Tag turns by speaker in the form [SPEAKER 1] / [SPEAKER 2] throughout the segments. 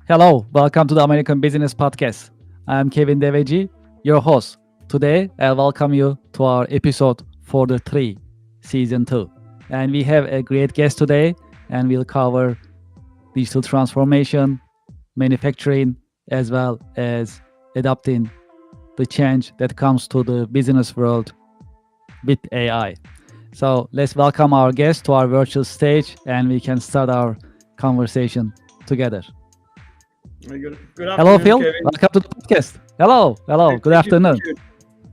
[SPEAKER 1] Hello, welcome to the American Business Podcast. I'm Kevin Deveji, your host. Today, I welcome you to our episode 43, Season 2. And we have a great guest today, and we'll cover digital transformation, manufacturing, as well as adapting the change that comes to the business world with AI. So let's welcome our guest to our virtual stage, and we can start our conversation together.
[SPEAKER 2] Good
[SPEAKER 1] Hello,
[SPEAKER 2] afternoon,
[SPEAKER 1] Phil.
[SPEAKER 2] Kevin.
[SPEAKER 1] Welcome to the podcast. Hello. Good
[SPEAKER 2] Thank you.
[SPEAKER 1] afternoon.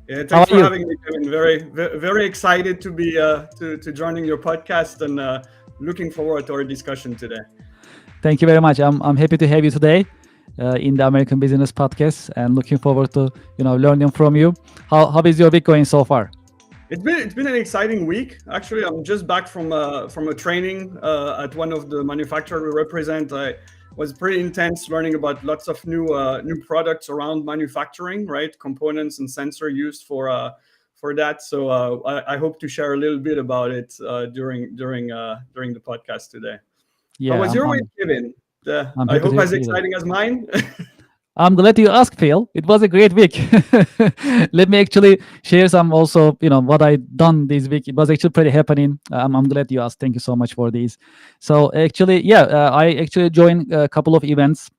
[SPEAKER 2] Yeah,
[SPEAKER 1] How
[SPEAKER 2] thanks
[SPEAKER 1] are
[SPEAKER 2] for
[SPEAKER 1] you?
[SPEAKER 2] having me, Kevin. Very excited to be to joining your podcast and looking forward to our discussion today.
[SPEAKER 1] Thank you very much. I'm happy to have you today in the American Business Podcast, and looking forward to learning from you. How is your week going so far?
[SPEAKER 2] It's been an exciting week. Actually, I'm just back from a training at one of the manufacturers we represent. I was pretty intense, learning about lots of new products around manufacturing, right? Components and sensor used for that. So I hope to share a little bit about it during the podcast today. How
[SPEAKER 1] Yeah,
[SPEAKER 2] was your week, Kevin?
[SPEAKER 1] I'm
[SPEAKER 2] I
[SPEAKER 1] happy
[SPEAKER 2] hope
[SPEAKER 1] to
[SPEAKER 2] as
[SPEAKER 1] hear that.
[SPEAKER 2] exciting as mine.
[SPEAKER 1] I'm glad you asked, Phil. It was a great week. Let me actually share some also, what I done this week. It was actually pretty happening. I'm glad you asked. Thank you so much for these. So actually, yeah, I actually joined a couple of events,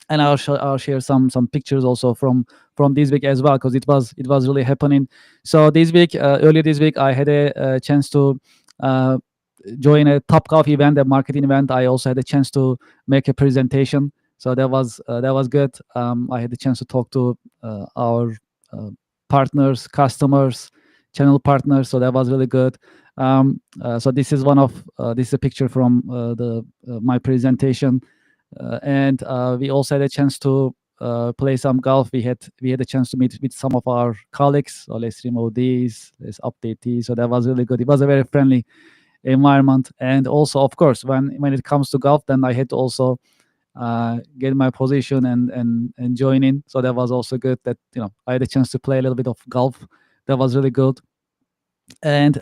[SPEAKER 1] and I'll share some pictures also from this week as well, because it was really happening. So this week, earlier this week, I had a chance to uh, join a Top Golf event, a marketing event. I also had a chance to make a presentation, so that was good. I had the chance to talk to our uh, partners, customers, channel partners, so that was really good. So this is this is a picture from the my presentation, and we also had a chance to play some golf. We had a chance to meet with some of our colleagues. So let's remove these, let's update these. So that was really good. It was a very friendly environment. And also, of course, when it comes to golf, then I had to also get my position and join in. So that was also good. That I had a chance to play a little bit of golf. That was really good. And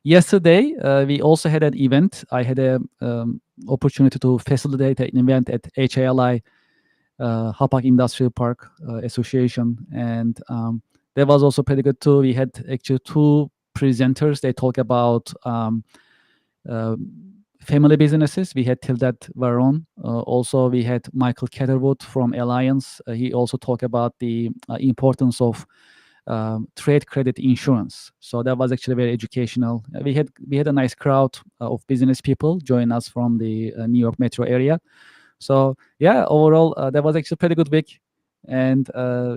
[SPEAKER 1] yesterday we also had an event. I had a opportunity to facilitate an event at HALI, Hapak Industrial Park Association, and that was also pretty good too. We had actually two presenters. They talk about uh, family businesses. We had Tildat Varon. Also, we had Michael Catherwood from Alliance. He also talked about the importance of trade credit insurance. So that was actually very educational. We had a nice crowd of business people join us from the New York metro area. So yeah, overall that was actually a pretty good week. And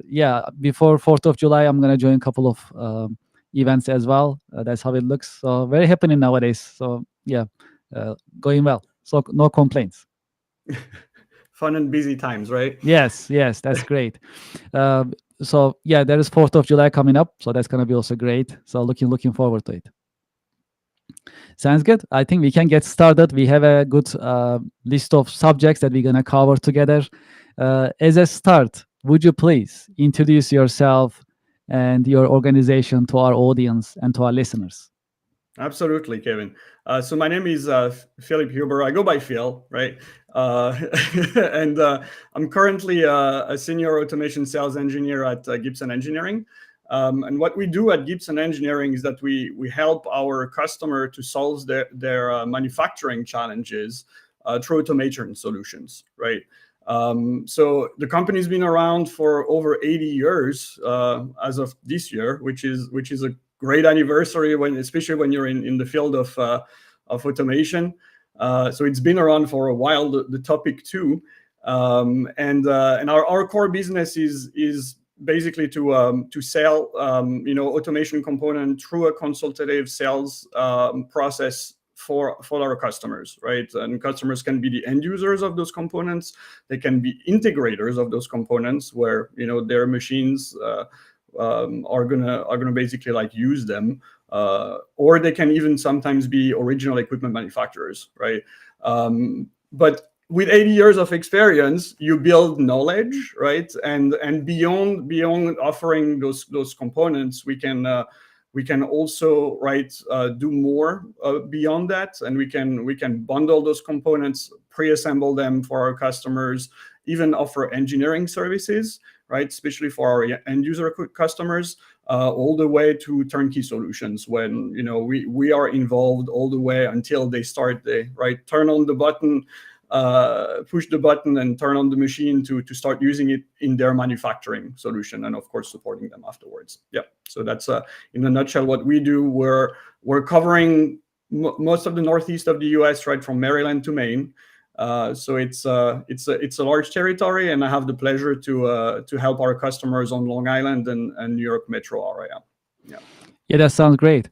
[SPEAKER 1] yeah, before 4th of July, I'm gonna join a couple of events as well. That's how it looks. So very happening nowadays. So yeah, going well. So no complaints.
[SPEAKER 2] Fun and busy times, right?
[SPEAKER 1] Yes, that's great. So yeah, there is 4th of July coming up, so that's gonna be also great. So looking forward to it. Sounds good. I think we can get started. We have a good list of subjects that we're gonna cover together. As a start, would you please introduce yourself and your organization to our audience and to our listeners?
[SPEAKER 2] Absolutely, Kevin. So my name is Philip Huber. I go by Phil, right? And I'm currently a senior automation sales engineer at Gibson Engineering. And what we do at Gibson Engineering is that we help our customer to solve their manufacturing challenges through automation solutions, right? So the company's been around for over 80 years as of this year, which is a great anniversary especially when you're in the field of automation. So it's been around for a while. The topic too, and our core business is basically to sell automation component through a consultative sales process for our customers, right? And customers can be the end users of those components. They can be integrators of those components, where their machines are gonna basically like use them, or they can even sometimes be original equipment manufacturers, right? But with 80 years of experience, you build knowledge, right? And beyond offering those components, we can we can also do more beyond that, and we can bundle those components, pre-assemble them for our customers, even offer engineering services, right, especially for our end user customers, all the way to turnkey solutions when we are involved all the way until they start the turn on the button, push the button and turn on the machine to start using it in their manufacturing solution, and of course supporting them afterwards. Yeah, so that's in a nutshell what we do. We're covering most of the northeast of the US, right from Maryland to Maine. So it's a large territory, and I have the pleasure to help our customers on Long Island and New York metro area. Yeah.
[SPEAKER 1] Yeah, that sounds great.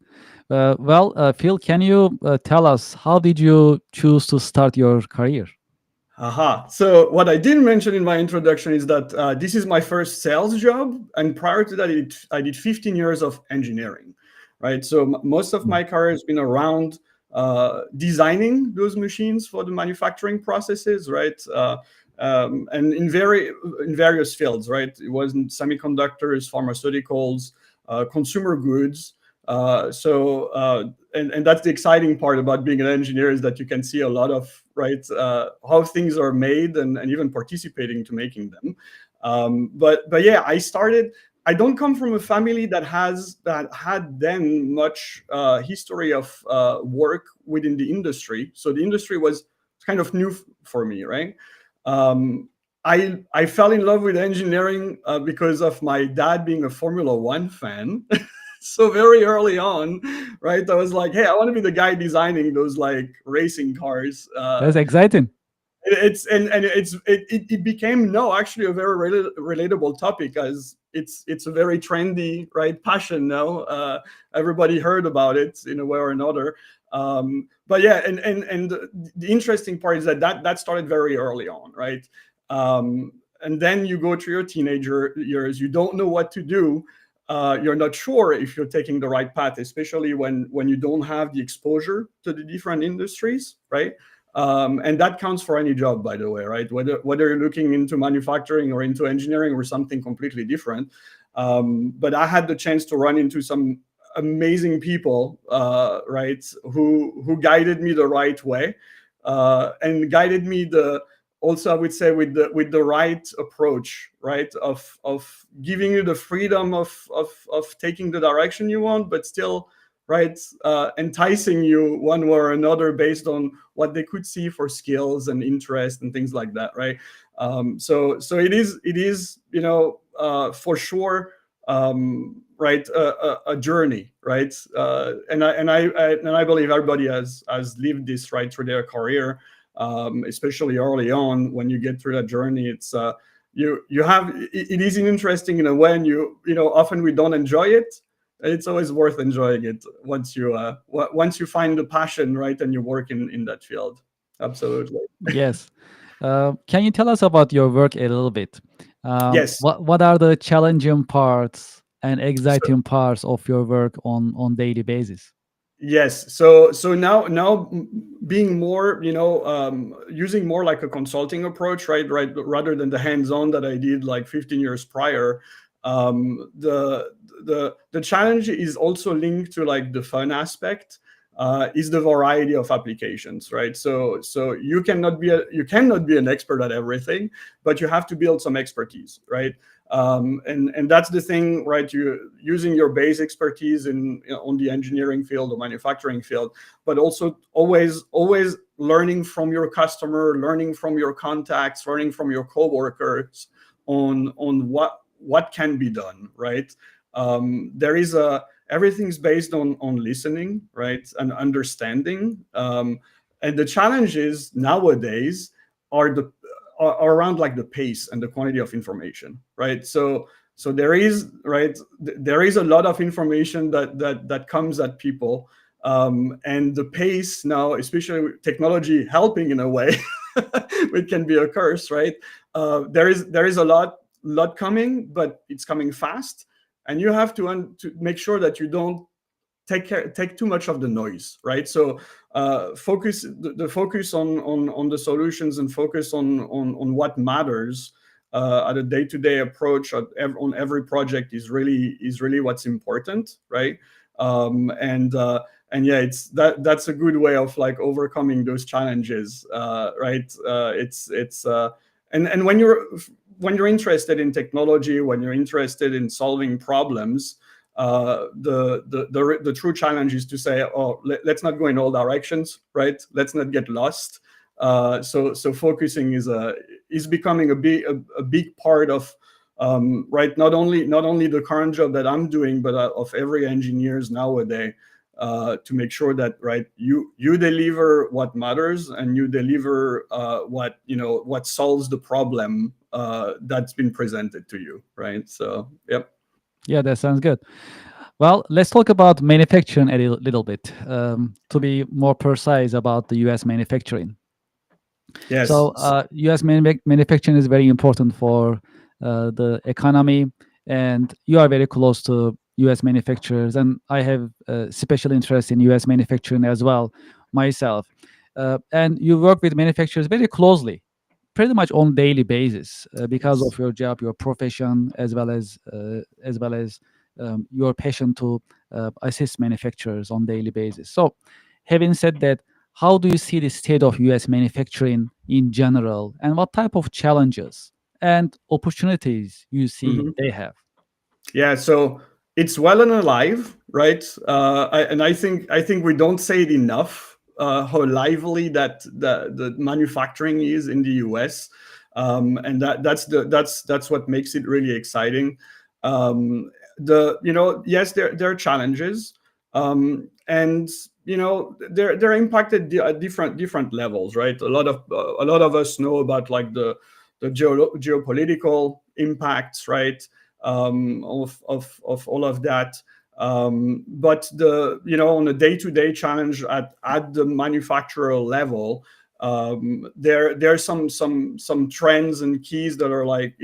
[SPEAKER 1] Phil, can you tell us how did you choose to start your career?
[SPEAKER 2] Aha. So what I didn't mention in my introduction is that this is my first sales job, and prior to that, I did 15 years of engineering, right? So most of my career has been around designing those machines for the manufacturing processes, right? And in various fields, right? It was in semiconductors, pharmaceuticals, consumer goods. And that's the exciting part about being an engineer, is that you can see a lot of how things are made, and even participating to making them. But yeah, I don't come from a family that had then much history of work within the industry. So the industry was kind of new for me, right? I fell in love with engineering because of my dad being a Formula One fan. So very early on, right, I was like, hey, I want to be the guy designing those racing cars.
[SPEAKER 1] That's exciting.
[SPEAKER 2] It became actually a very relatable topic, as it's a very trendy passion now. Everybody heard about it in a way or another. But yeah, and the interesting part is that started very early on, right? And then you go through your teenager years, you don't know what to do. You're not sure if you're taking the right path, especially when you don't have the exposure to the different industries, right? And that counts for any job, by the way, right? Whether you're looking into manufacturing or into engineering or something completely different. But I had the chance to run into some amazing people, right, who guided me the right way, and guided me also, I would say, with the right approach, right, of giving you the freedom of taking the direction you want, but still, right, enticing you one way or another based on what they could see for skills and interest and things like that, right? So it is for sure, right, a journey, right? And I believe everybody has lived this right through their career. Especially early on, when you get through that journey, it's it is interesting in a way, and often we don't enjoy it. It's always worth enjoying it once you find the passion, right, and you work in that field. Absolutely.
[SPEAKER 1] Yes. Can you tell us about your work a little bit?
[SPEAKER 2] Yes.
[SPEAKER 1] What are the challenging parts and
[SPEAKER 2] So,
[SPEAKER 1] exciting parts of your work on daily basis?
[SPEAKER 2] Yes. So now being more, using more like a consulting approach, right, rather than the hands-on that I did 15 years prior. The challenge is also linked to the fun aspect. Is the variety of applications, right? So you cannot be an expert at everything, but you have to build some expertise, right? And that's the thing, right? You using your base expertise on the engineering field or manufacturing field, but also always learning from your customer, learning from your contacts, learning from your coworkers on what can be done, right? Everything's based on listening, right, and understanding. And the challenges nowadays are around the pace and the quantity of information, right? So there is a lot of information that comes at people, and the pace now, especially with technology helping in a way, it can be a curse, right? There is a lot coming, but it's coming fast, and you have to make sure that you don't take too much of the noise, right? So focus on the solutions, and focus on what matters at a day-to-day approach on every project is really what's important, right? And yeah, that's a good way of like overcoming those challenges, right? And when you're interested in technology, when you're interested in solving problems, the true challenge is to say, oh, let's not go in all directions, right? Let's not get lost. So focusing is becoming a big part of, right, not only the current job that I'm doing, but of every engineers nowadays, to make sure that, right, you deliver what matters, and you deliver what solves the problem that's been presented to you, right? So yep.
[SPEAKER 1] Yeah, that sounds good. Well, let's talk about manufacturing a little bit, to be more precise about the US manufacturing.
[SPEAKER 2] Yes.
[SPEAKER 1] So, US manufacturing is very important for the economy, and you are very close to US manufacturers. And I have special interest in US manufacturing as well myself. And you work with manufacturers very closely, pretty much on daily basis, because
[SPEAKER 2] Yes.
[SPEAKER 1] of your job, your profession, as well as your passion to assist manufacturers on daily basis. So, having said that, how do you see the state of US manufacturing in general, and what type of challenges and opportunities you see
[SPEAKER 2] Mhm.
[SPEAKER 1] they have?
[SPEAKER 2] Yeah, so it's well and alive, right? And I think we don't say it enough, how lively that the manufacturing is in the US, and that's what makes it really exciting. Yes, there are challenges, and they're impacted at different levels, right? A lot of us know about like the geopolitical impacts, right? Of all of that. But on a day-to-day challenge at the manufacturer level, there's some trends and keys that are like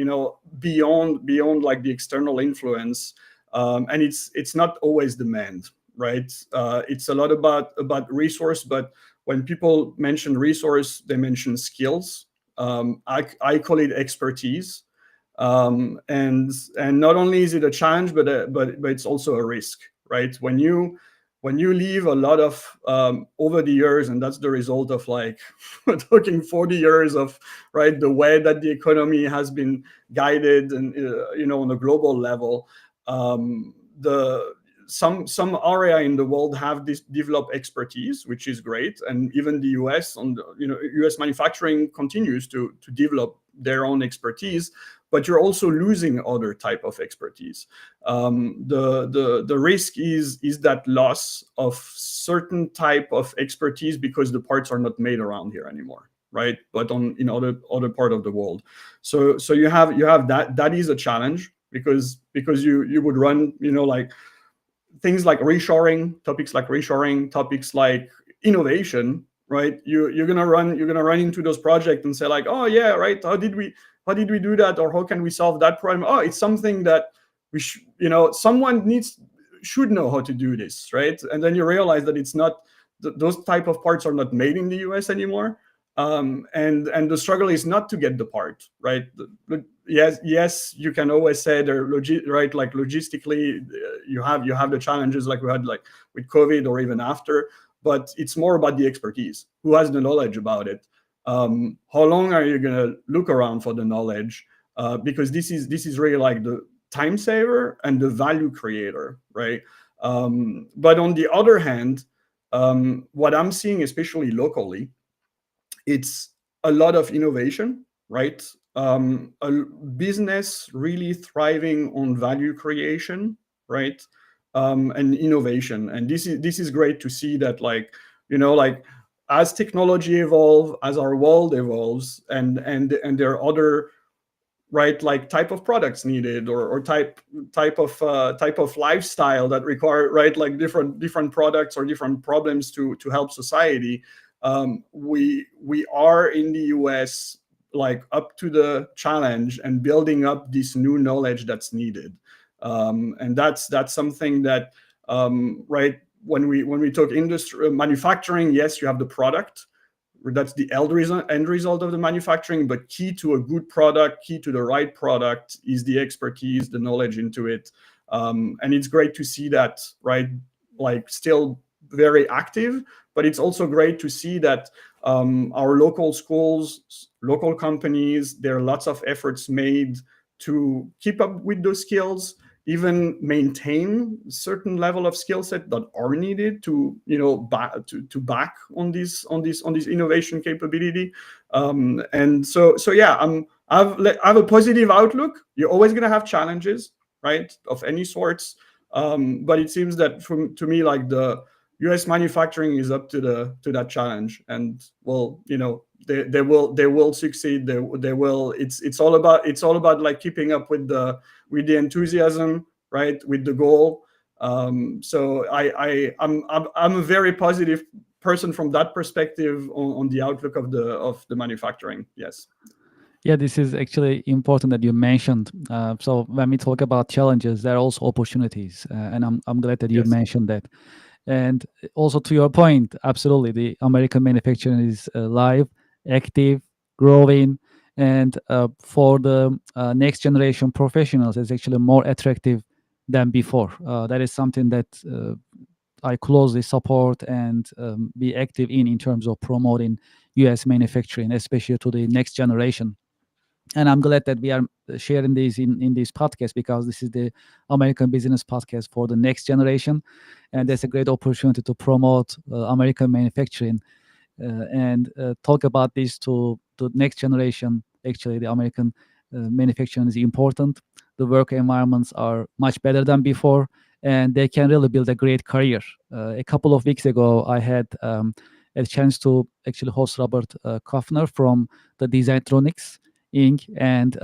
[SPEAKER 2] beyond like the external influence, and it's not always demand, right? It's a lot about resource, but when people mention resource, they mention skills. I call it expertise, and not only is it a challenge, but it's also a risk, right? When you leave a lot of, over the years, and that's the result of like we're talking 40 years of, right, the way that the economy has been guided, and on a global level, the some area in the world have this developed expertise, which is great, and even the US on the US manufacturing continues to develop their own expertise, but you're also losing other type of expertise. The risk is that loss of certain type of expertise because the parts are not made around here anymore, right? But in other part of the world. So you have that is a challenge, because you would run like things like reshoring, topics like innovation, right? You're gonna run into those projects and say like, oh yeah, right, how did we do that, or how can we solve that problem? Oh, it's something that someone should know how to do this, right? And then you realize that it's not, those type of parts are not made in the US anymore. And the struggle is not to get the part, right? Yes, you can always say they're right, like logistically, you have the challenges like we had like with COVID or even after, but it's more about the expertise. Who has the knowledge about it? How long are you gonna look around for the knowledge? Because this is really like the time saver and the value creator, right? But on the other hand, what I'm seeing, especially locally, it's a lot of innovation, right? A business really thriving on value creation, right? And innovation, and this is great to see that, like as technology evolve, as our world evolves, and there are other, right, like type of products needed, or type of lifestyle that require, right, like different products or different problems to help society. We are in the US like up to the challenge and building up this new knowledge that's needed. And that's something that, right, when we talk industry, manufacturing, yes, you have the product, that's the end result of the manufacturing, but key to a good product, key to the right product, is the expertise, the knowledge into it. And it's great to see that, right, like still very active, but it's also great to see that our local schools, local companies, there are lots of efforts made to keep up with those skills, even maintain certain level of skill set that are needed to, to back on this innovation capability. And so yeah, I have a positive outlook. You're always going to have challenges, right, of any sorts. But it seems that to me, like the U.S. manufacturing is up to that challenge, and well, they will succeed. They will. It's all about like keeping up with the enthusiasm, right, with the goal. So I'm a very positive person from that perspective on the outlook of the manufacturing. Yes.
[SPEAKER 1] Yeah, this is actually important that you mentioned. So when we talk about challenges, there are also opportunities, and I'm glad that you
[SPEAKER 2] Yes.
[SPEAKER 1] mentioned that. And also to your point, absolutely, the American manufacturing is live, active, growing, and for the next generation professionals, it's actually more attractive than before. That is something that I closely support and be active in terms of promoting U.S. manufacturing, especially to the next generation. And I'm glad that we are sharing this in this podcast, because this is the American business podcast for the next generation, and that's a great opportunity to promote American manufacturing and talk about this to next generation. Actually, the American manufacturing is important. The work environments are much better than before, and they can really build a great career. A couple of weeks ago, I had a chance to actually host Robert Kaufner from the Designtronics Inc. And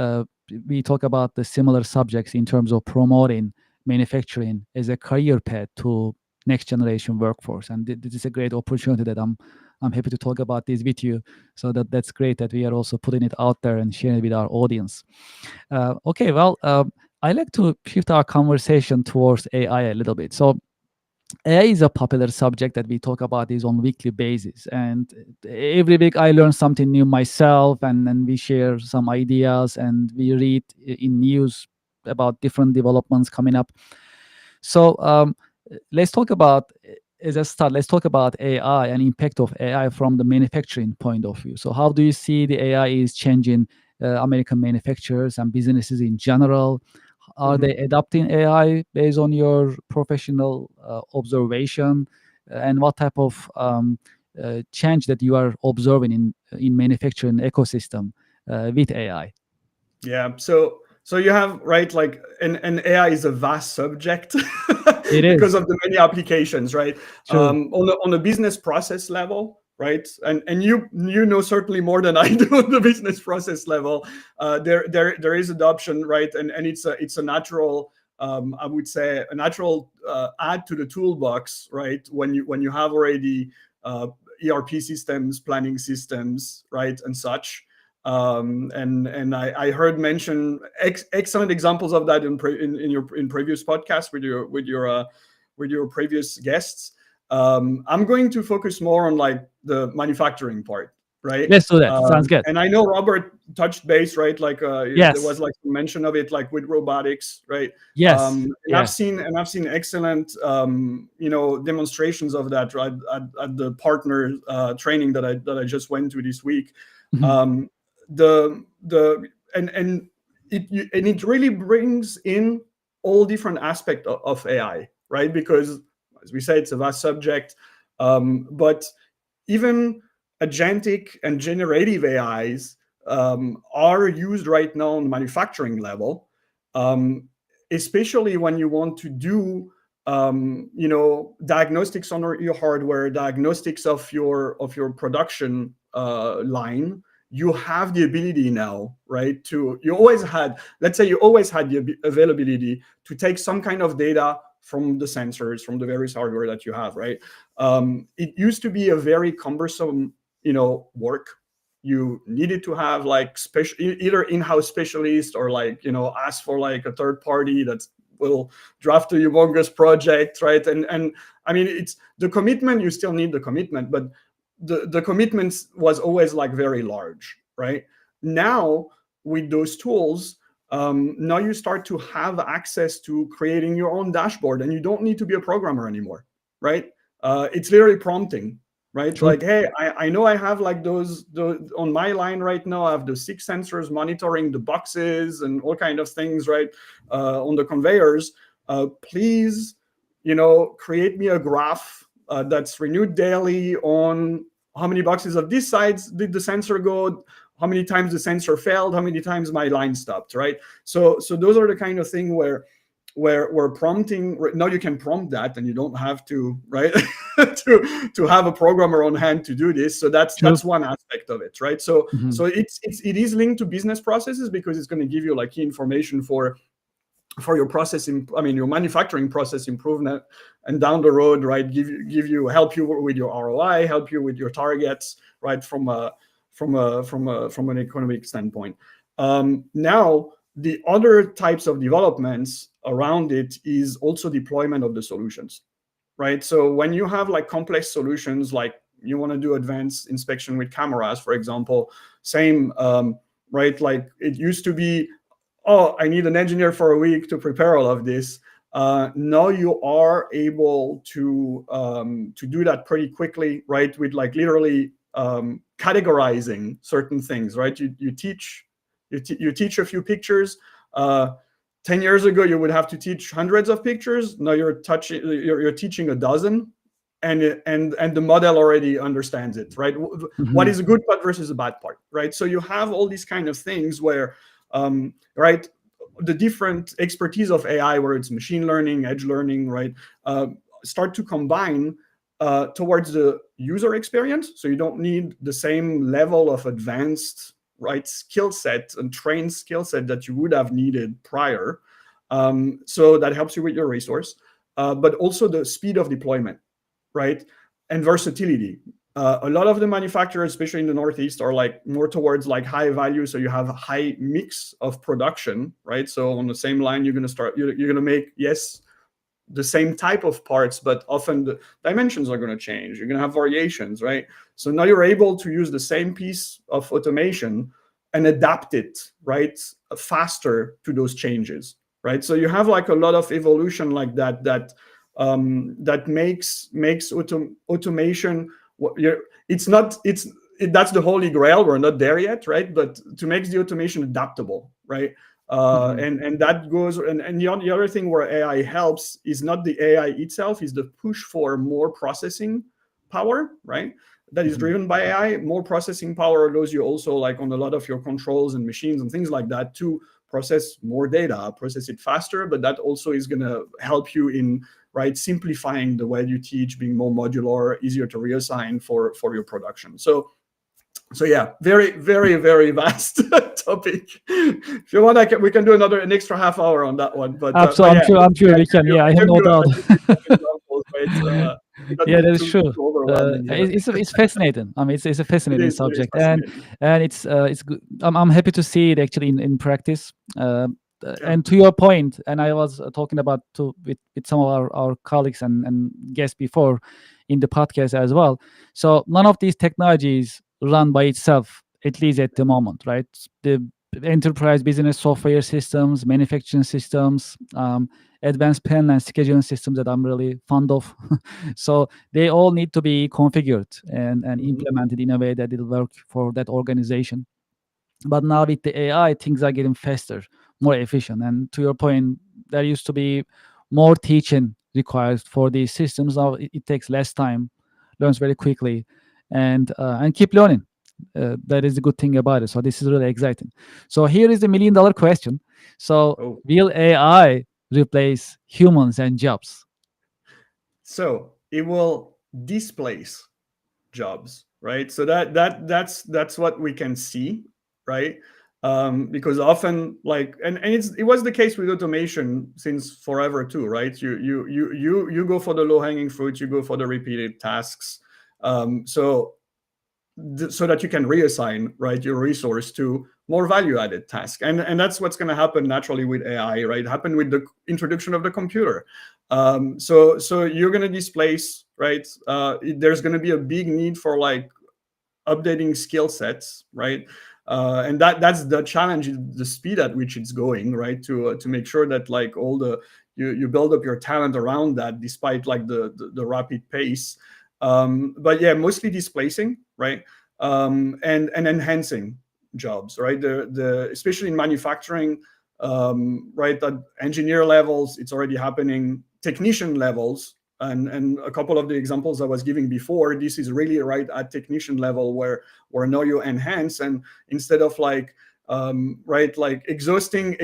[SPEAKER 1] we talk about the similar subjects in terms of promoting manufacturing as a career path to next generation workforce. And this is a great opportunity that I'm happy to talk about this with you. So that's great that we are also putting it out there and sharing it with our audience. Okay, well, I like to shift our conversation towards AI a little bit. So AI is a popular subject that we talk about is on weekly basis, and every week I learn something new myself, and then we share some ideas, and we read in news about different developments coming up. So let's talk about as a start. Let's talk about AI and impact of AI from the manufacturing point of view. So how do you see the AI is changing American manufacturers and businesses in general? Are
[SPEAKER 2] Mhm.
[SPEAKER 1] they adopting AI based on your professional observation, and what type of change that you are observing in manufacturing ecosystem with AI?
[SPEAKER 2] Yeah. So you have, right, like, and AI is a vast subject
[SPEAKER 1] It
[SPEAKER 2] because
[SPEAKER 1] is
[SPEAKER 2] of the many applications, right?
[SPEAKER 1] true.
[SPEAKER 2] On the business process level, right? And you know certainly more than I do on the business process level. There is adoption, right? And it's a natural, I would say, a natural add to the toolbox, right? When you have already ERP systems, planning systems, right, and such. And I heard mention excellent examples of that in previous podcasts with your previous guests. I'm going to focus more on like the manufacturing part, right?
[SPEAKER 1] Let's do that. Sounds good.
[SPEAKER 2] And I know Robert touched base, right? Like there was
[SPEAKER 1] Yes.
[SPEAKER 2] like some mention of it, like with robotics, right?
[SPEAKER 1] Yes.
[SPEAKER 2] And I've
[SPEAKER 1] Yeah.
[SPEAKER 2] seen excellent demonstrations of that, right, at the partner training that I just went to this week.
[SPEAKER 1] Mhm.
[SPEAKER 2] Um, the and it really brings in all different aspects of AI, right? Because as we say, it's a vast subject, but even agentic and generative AIs are used right now on manufacturing level, um, especially when you want to do diagnostics on your hardware, diagnostics of your production line. You have the ability now, right? You always had, let's say, you always had the availability to take some kind of data from the sensors, from the various hardware that you have, right? It used to be a very cumbersome, work. You needed to have like special, either in-house specialist, or like, ask for like a third party that will draft a humongous project, right? And I mean, it's the commitment. You still need the commitment, but the commitments was always like very large, right? Now with those tools, now you start to have access to creating your own dashboard, and you don't need to be a programmer anymore, right? It's literally prompting, right?
[SPEAKER 1] True.
[SPEAKER 2] Like, hey, I know I have like those on my line right now. I have the 6 sensors monitoring the boxes and all kind of things, right, on the conveyors. Please, create me a graph that's renewed daily on how many boxes of this size did the sensor go, how many times the sensor failed, how many times my line stopped, right? So those are the kind of thing where prompting, now you can prompt that and you don't have to, right, to have a programmer on hand to do this. So
[SPEAKER 1] True.
[SPEAKER 2] that's one aspect of it, right? So
[SPEAKER 1] Mhm.
[SPEAKER 2] so it is linked to business processes because it's going to give you like key information for your your manufacturing process improvement, and down the road, right, help you with your ROI, help you with your targets, right, from an economic standpoint. Now, the other types of developments around it is also deployment of the solutions, right? So when you have like complex solutions, like you want to do advanced inspection with cameras, for example, same, right? Like it used to be, oh, I need an engineer for a week to prepare all of this. Now you are able to do that pretty quickly, right? With like literally categorizing certain things, right? You teach a few pictures. 10 years ago, you would have to teach hundreds of pictures. Now you're teaching a dozen, and the model already understands it, right? What
[SPEAKER 1] Mhm.
[SPEAKER 2] is a good part versus a bad part, right? So you have all these kind of things where, right, the different expertise of AI, where it's machine learning, edge learning, right, start to combine towards the user experience. So you don't need the same level of advanced, right, skill set and trained skill set that you would have needed prior. So that helps you with your resource, but also the speed of deployment, right, and versatility. A lot of the manufacturers, especially in the Northeast, are like more towards like high value. So you have a high mix of production, right? So on the same line, you're going to make, yes, the same type of parts, but often the dimensions are going to change. You're going to have variations, right? So now you're able to use the same piece of automation and adapt it, right, faster to those changes, right? So you have like a lot of evolution like that makes automation. That's the holy grail. We're not there yet, right? But to make the automation adaptable, right?
[SPEAKER 1] Mhm.
[SPEAKER 2] And that goes, and the other thing where AI helps is not the AI itself, is the push for more processing power, right? That is
[SPEAKER 1] Mhm.
[SPEAKER 2] driven by AI. More processing power allows you also, like on a lot of your controls and machines and things like that, to process more data, process it faster. But that also is going to help you in, right, simplifying the way you teach, being more modular, easier to reassign for your production. So yeah, very, very, very vast topic. If you want, we can do an extra half hour on that one. But
[SPEAKER 1] Absolutely,
[SPEAKER 2] yeah,
[SPEAKER 1] I'm
[SPEAKER 2] hopefully
[SPEAKER 1] sure we can. Yeah, I have no doubt.
[SPEAKER 2] I gave you some examples, right? Not
[SPEAKER 1] Yeah,
[SPEAKER 2] be
[SPEAKER 1] that is
[SPEAKER 2] too
[SPEAKER 1] true.
[SPEAKER 2] overwhelming here.
[SPEAKER 1] It's fascinating. I mean, it's a fascinating
[SPEAKER 2] It is
[SPEAKER 1] subject,
[SPEAKER 2] fascinating.
[SPEAKER 1] and it's good. I'm happy to see it actually in practice.
[SPEAKER 2] Yeah.
[SPEAKER 1] And to your point, and I was talking about with some of our colleagues and guests before in the podcast as well. So none of these technologies run by itself, at least at the moment, right? The enterprise business software systems, manufacturing systems, advanced pen and scheduling systems that I'm really fond of. So they all need to be configured and
[SPEAKER 2] Mhm.
[SPEAKER 1] implemented in a way that it'll work for that organization. But now with the AI, things are getting faster, more efficient. And to your point, there used to be more teaching required for these systems. Now it takes less time, learns very quickly, and keep learning. That is the good thing about it. So this is really exciting. So here is the $1 million question. So
[SPEAKER 2] Oh,
[SPEAKER 1] will AI replace humans and jobs?
[SPEAKER 2] so it will displace jobs, right? So that's what we can see, right? Because often, like, and it was the case with automation since forever too, right? You go for the low hanging fruit, you go for the repeated tasks, so that you can reassign, right, your resource to more value added task, and that's what's going to happen naturally with AI, right? Happen with the introduction of the computer. So you're going to displace, right? There's going to be a big need for like updating skill sets, right? And that's the challenge, the speed at which it's going, right? To make sure that like all the you build up your talent around that, despite like the rapid pace. But yeah, mostly displacing, right? And enhancing jobs, right? The especially in manufacturing, right? At engineer levels, it's already happening. Technician levels, and a couple of the examples I was giving before, this is really right at technician level where now you enhance, and instead of like right, like exhausting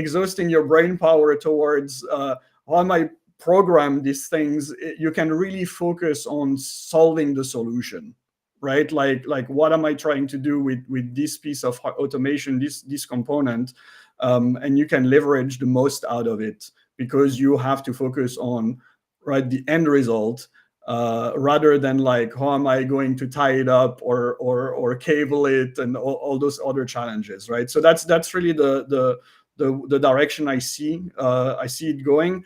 [SPEAKER 2] your brain power towards how am I program these things, you can really focus on solving the solution, right? Like what am I trying to do with this piece of automation, this component, and you can leverage the most out of it because you have to focus on right the end result, rather than like how am I going to tie it up or cable it and all those other challenges, right? So that's really the direction I see it going.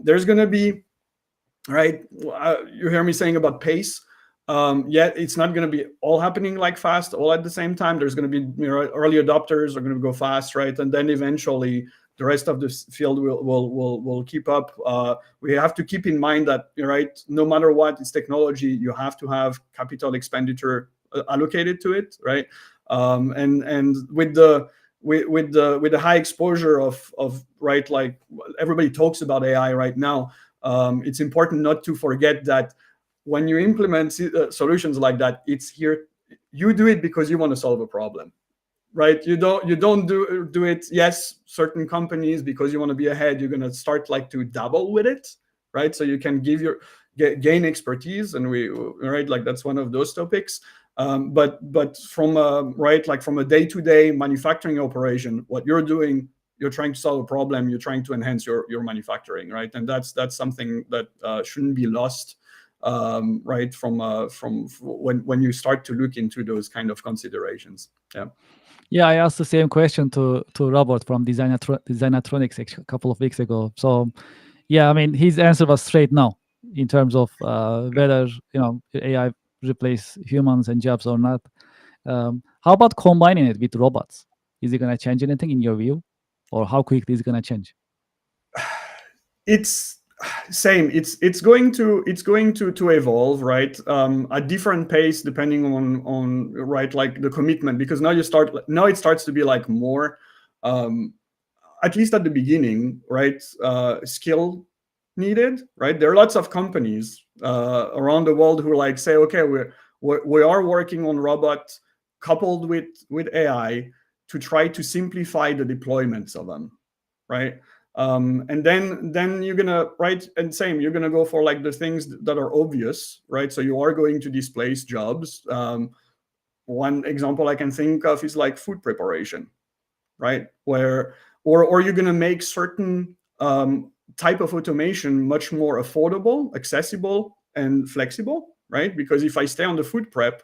[SPEAKER 2] There's going to be, right, you hear me saying about pace. Yeah, it's not going to be all happening like fast all at the same time. There's going to be, early adopters are going to go fast, right? And then eventually the rest of the field will keep up. We have to keep in mind that, right, no matter what, it's technology, you have to have capital expenditure allocated to it, right? And with the high exposure of right, like everybody talks about AI right now, it's important not to forget that when you implement solutions like that, it's here, you do it because you want to solve a problem, right? You don't do it, yes, certain companies, because you want to be ahead, you're going to start like to dabble with it, right? So you can gain expertise, and we, right, like that's one of those topics. But from a, right, like from a day-to-day manufacturing operation, what you're doing, you're trying to solve a problem, you're trying to enhance your manufacturing, right? And that's something that shouldn't be lost, right, from when you start to look into those kind of considerations.
[SPEAKER 1] Yeah, I asked the same question to Robert from Designatronics a couple of weeks ago. So yeah, I mean, his answer was straight no in terms of whether AI replace humans and jobs or not. How about combining it with robots? Is it going to change anything in your view, or how quickly is it going to change?
[SPEAKER 2] It's same. It's going to evolve, right, at different pace depending on right, like the commitment, because now it starts to be like more, at least at the beginning, right, skill needed, right? There are lots of companies around the world who like say, okay, we are working on robots coupled with AI to try to simplify the deployments of them, right? And then you're gonna, right, and same, you're gonna go for like the things that are obvious, right? So you are going to displace jobs. One example I can think of is like food preparation, right? Where or you're gonna make certain type of automation much more affordable, accessible, and flexible, right? Because if I stay on the food prep,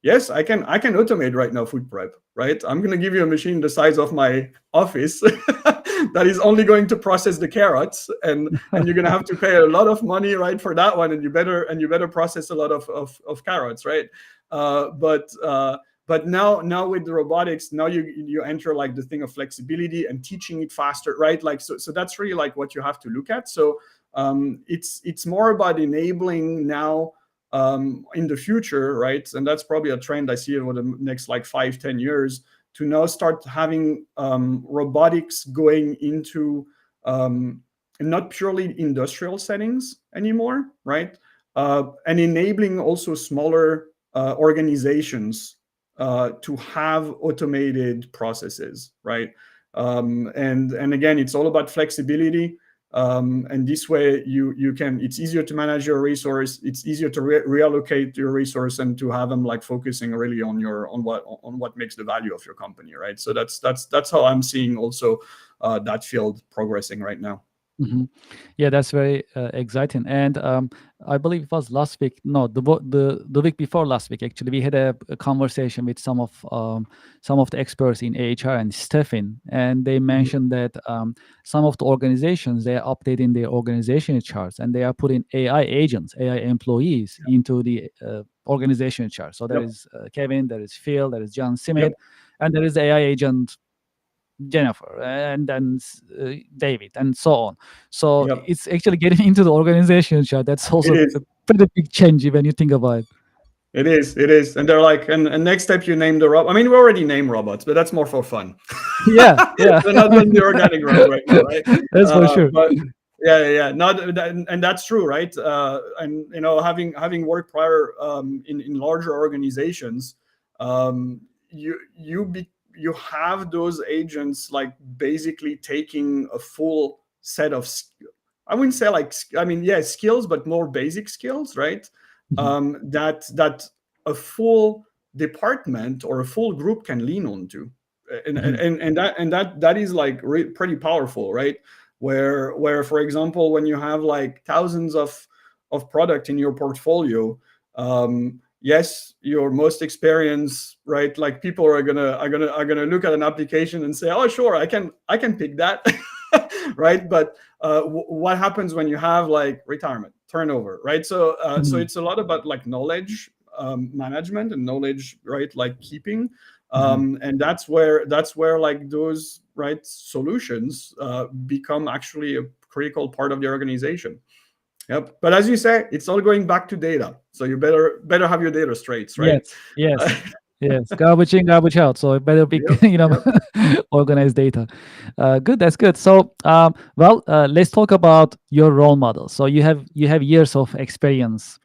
[SPEAKER 2] yes, I can automate right now food prep, right? I'm going to give you a machine the size of my office that is only going to process the carrots, and you're going to have to pay a lot of money, right, for that one, and you better process a lot of carrots, right? But now with the robotics, now you enter like the thing of flexibility and teaching it faster, right? Like so that's really like what you have to look at. So it's more about enabling now, in the future, right? And that's probably a trend I see over the next like 5-10 years, to now start having robotics going into not purely industrial settings anymore, right? And enabling also smaller organizations to have automated processes, right? And again, it's all about flexibility. And this way you can, it's easier to manage your resource, it's easier to reallocate your resource, and to have them like focusing really on what makes the value of your company, right? So that's how I'm seeing also that field progressing right now.
[SPEAKER 1] Mm-hmm. Yeah, that's very exciting. And I believe it was last week. No, the week before last week. Actually, we had a conversation with some of the experts in HR and staffing, and they mentioned that some of the organizations, they are updating their organization charts, and they are putting AI agents, AI employees into the organization chart. So there is Kevin, there is Phil, there is John Simmet. and there is the AI agent Jennifer, and then David, and so on. So
[SPEAKER 2] Yep.
[SPEAKER 1] it's actually getting into the organization chart. That's
[SPEAKER 2] It
[SPEAKER 1] also
[SPEAKER 2] is.
[SPEAKER 1] a pretty big change when you think about it.
[SPEAKER 2] It is. It is. And they're like, and next step you name the robot. I mean, we already name robots, but that's more for fun.
[SPEAKER 1] Yeah, yeah,
[SPEAKER 2] We're not on the organic route right now, right?
[SPEAKER 1] that's for sure.
[SPEAKER 2] But yeah, yeah, yeah. Not that, and that's true, right? And having worked prior in larger organizations, you have those agents like basically taking a full set of I wouldn't say like I mean yeah skills, but more basic skills, right?
[SPEAKER 1] Mhm,
[SPEAKER 2] That a full department or a full group can lean on to,
[SPEAKER 1] mhm,
[SPEAKER 2] and that is like pretty powerful, right? Where for example, when you have like thousands of product in your portfolio, yes, your most experienced, right, like people are gonna look at an application and say, oh sure, I can pick that. Right? But what happens when you have like retirement turnover, right? So
[SPEAKER 1] mhm,
[SPEAKER 2] it's a lot about like knowledge management and knowledge, right, like keeping,
[SPEAKER 1] mhm.
[SPEAKER 2] and that's where like those right solutions become actually a critical part of the organization. Yep. But as you say, it's all going back to data, so you better have your data straight, right?
[SPEAKER 1] Yes, yes, yes. Garbage in, garbage out. So it better be,
[SPEAKER 2] Yep. Yep.
[SPEAKER 1] organized data. Good. That's good. So, let's talk about your role model. So you have years of experience,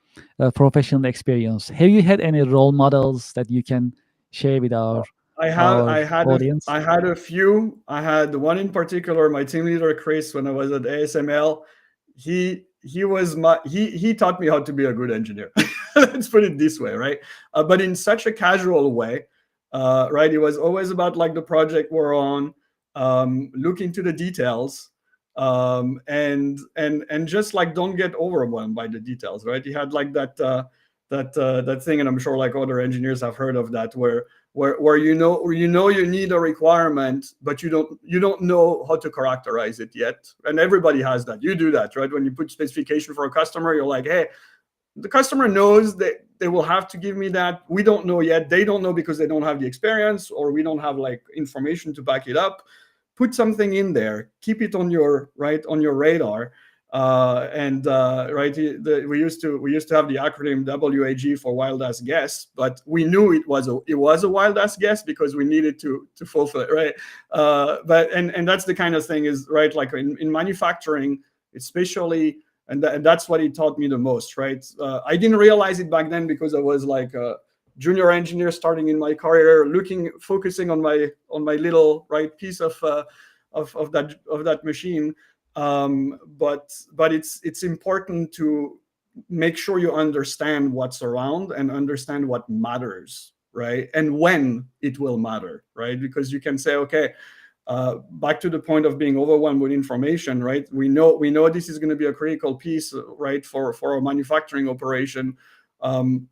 [SPEAKER 1] professional experience. Have you had any role models that you can share with our
[SPEAKER 2] I have
[SPEAKER 1] our audience?
[SPEAKER 2] I had a few. I had one in particular, my team leader Chris, when I was at ASML. He was he taught me how to be a good engineer. Let's put it this way, right? But in such a casual way, right? It was always about like the project we're on, look into the details, and just like don't get overwhelmed by the details, right? He had like that thing, and I'm sure like other engineers have heard of that, where you need a requirement, but you don't know how to characterize it yet. And everybody has that. You do that, right? When you put specification for a customer, you're like, hey, the customer knows that they will have to give me that. We don't know yet. They don't know because they don't have the experience, or we don't have like information to back it up. Put something in there. Keep it on your radar. And right, we used to have the acronym WAG for wild ass guess, but we knew it was a wild ass guess because we needed to fulfill it, right? But and that's the kind of thing is right, like in manufacturing, especially, and that's what he taught me the most, right? I didn't realize it back then because I was like a junior engineer starting in my career, focusing on my little right piece of that machine. But it's important to make sure you understand what's around and understand what matters, right? And when it will matter, right? Because you can say, okay, back to the point of being overwhelmed with information, right? We know this is going to be a critical piece, right, for our manufacturing operation.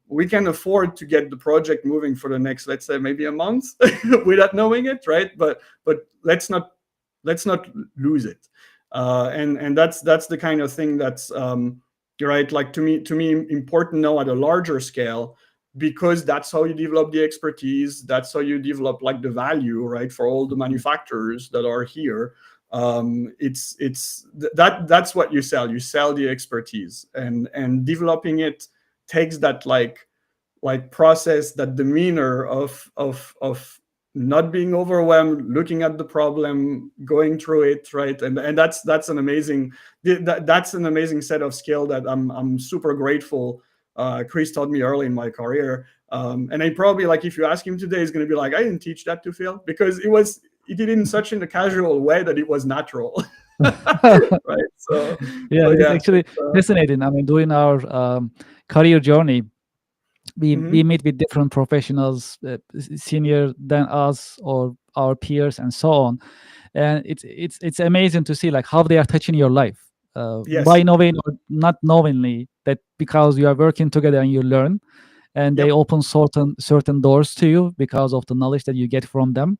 [SPEAKER 2] We can afford to get the project moving for the next, let's say, maybe a month without knowing it, right? But let's not lose it. And that's the kind of thing that's right, like to me important now at a larger scale, because that's how you develop the expertise, that's how you develop like the value, right, for all the manufacturers that are here. That's what you sell the expertise, and developing it takes that like process, that demeanor of not being overwhelmed, looking at the problem, going through it, right? And that's an amazing that's an amazing set of skill that I'm super grateful Chris taught me early in my career. And I probably, like, if you ask him today, he's going to be like, I didn't teach that to Phil, because he did it in such in a casual way that it was natural. Right? So
[SPEAKER 1] Yeah, it is
[SPEAKER 2] yeah.
[SPEAKER 1] actually fascinating. I mean, during our career journey, we
[SPEAKER 2] Mhm.
[SPEAKER 1] meet with different professionals, senior than us or our peers, and so on. And it's amazing to see like how they are touching your life, by
[SPEAKER 2] Yes.
[SPEAKER 1] knowing or not knowingly, that because you are working together and you learn, and they
[SPEAKER 2] Yep.
[SPEAKER 1] open certain doors to you because of the knowledge that you get from them.